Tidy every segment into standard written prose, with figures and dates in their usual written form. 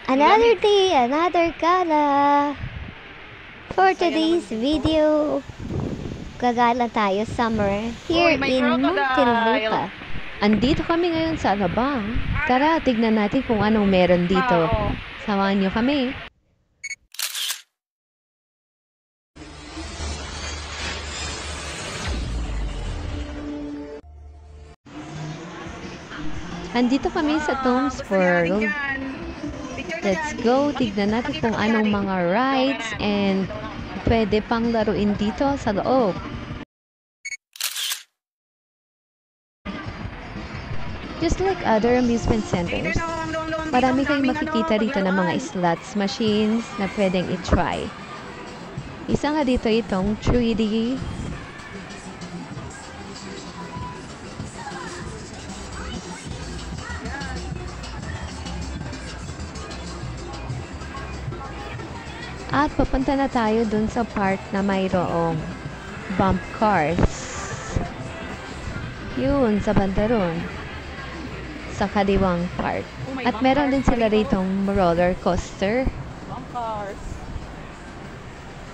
Another day, another gala. For today's video, gagala tayo summer here in Muntinlupa. Andito kami ngayon sa Alabang. Tara, tignan natin kung anong meron dito. Samahan nyo kami. Andito kami sa Tom's World. Let's go, tignan natin kung anong mga rides and pwede pang laruin dito sa loob. Just like other amusement centers, marami kayong makikita rito ng mga slots machines na pwedeng i-try. Isa nga dito itong 3D. At papunta na tayo dun sa part na mayroong bump cars. Yun, sa banda ron. Sa kaliwang part. At meron din sila ritong roller coaster. Bump cars.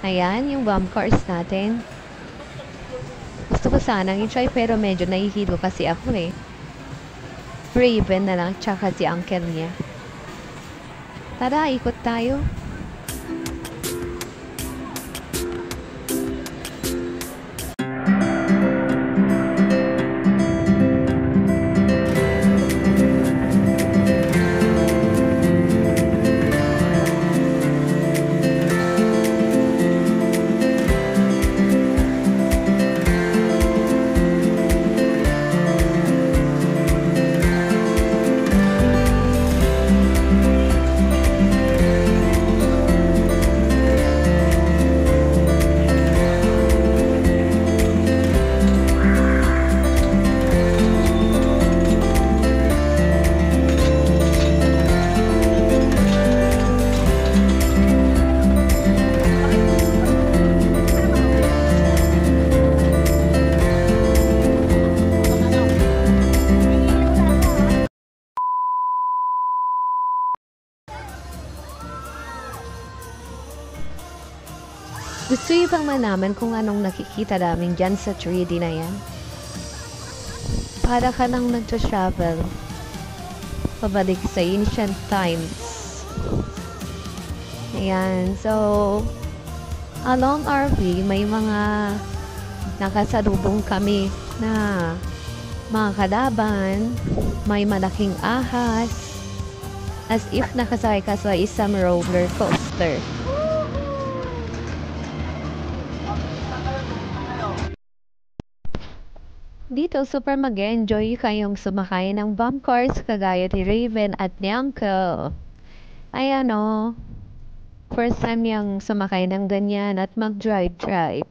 Ayan, yung bump cars natin. Gusto ko sanang i-try pero medyo nahihilo kasi ako eh. Raven na lang, tsaka si uncle niya. Tara, ikot tayo. Gusto nyo bang malaman kung anong nakikita namin dyan sa 3D na yan? Para ka nang nag-travel pabalik sa ancient times. Ayan, so along our way, may mga nakasalubong kami na mga kalaban, may malaking ahas, as if nakasakay ka sa isang roller coaster. Dito, super mag-enjoy kayong sumakay ng bump cars kagaya ni Raven at ni Uncle. Ay ano, first time niyang sumakay ng ganyan at mag-drive-drive.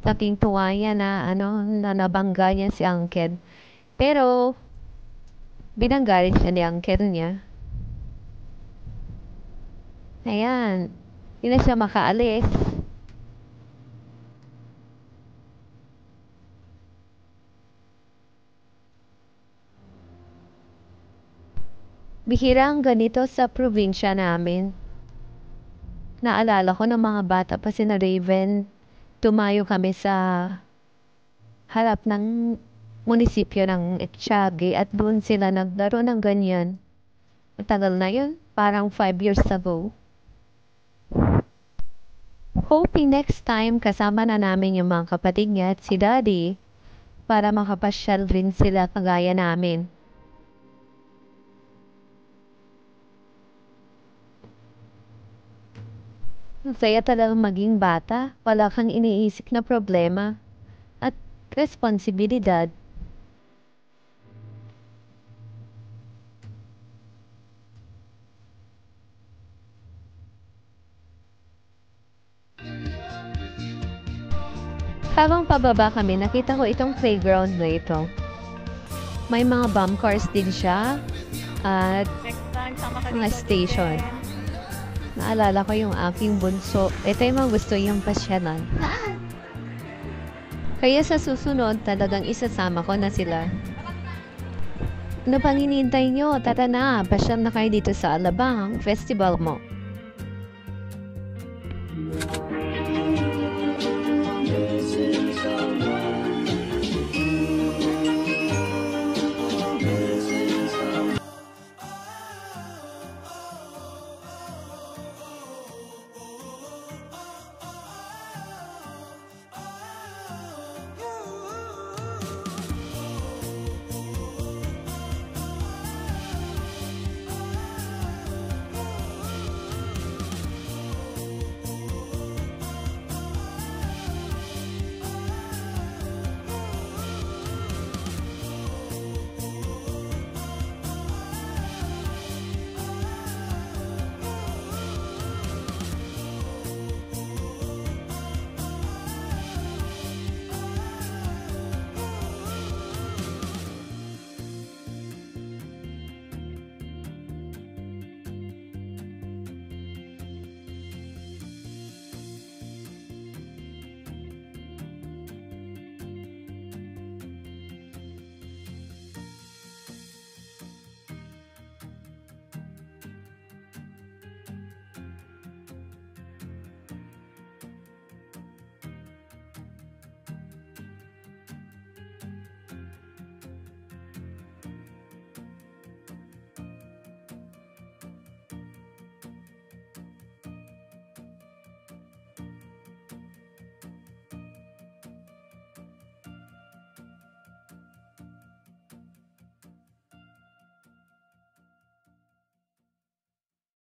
Taking tuwa yan na, na nabangga niya si Uncle. Pero, binanggalit siya ni Uncle niya. Ayan, hindi na siya makaalis. Bihirang ganito sa probinsya namin. Naalala ko ng mga bata pa si na Raven, tumayo kami sa harap ng munisipyo ng Etchagi at doon sila naglaro ng ganyan. Matagal na yun, parang 5 years ago. Hoping next time kasama na namin yung mga kapatid niya at si Daddy para makapasyal rin sila kagaya namin. Masaya talagang maging bata, wala kang iniisip na problema at responsibilidad. Habang pababa kami, nakita ko itong playground na ito. May mga bump cars din siya at mga station. Naalala ko yung aking bunso. Ito yung mga gusto yung pasyalan. Kaya sa susunod, talagang isasama ko na sila. Ano pang hinihintay nyo? Tara na, pasyal na kayo dito sa Alabang Festival mo.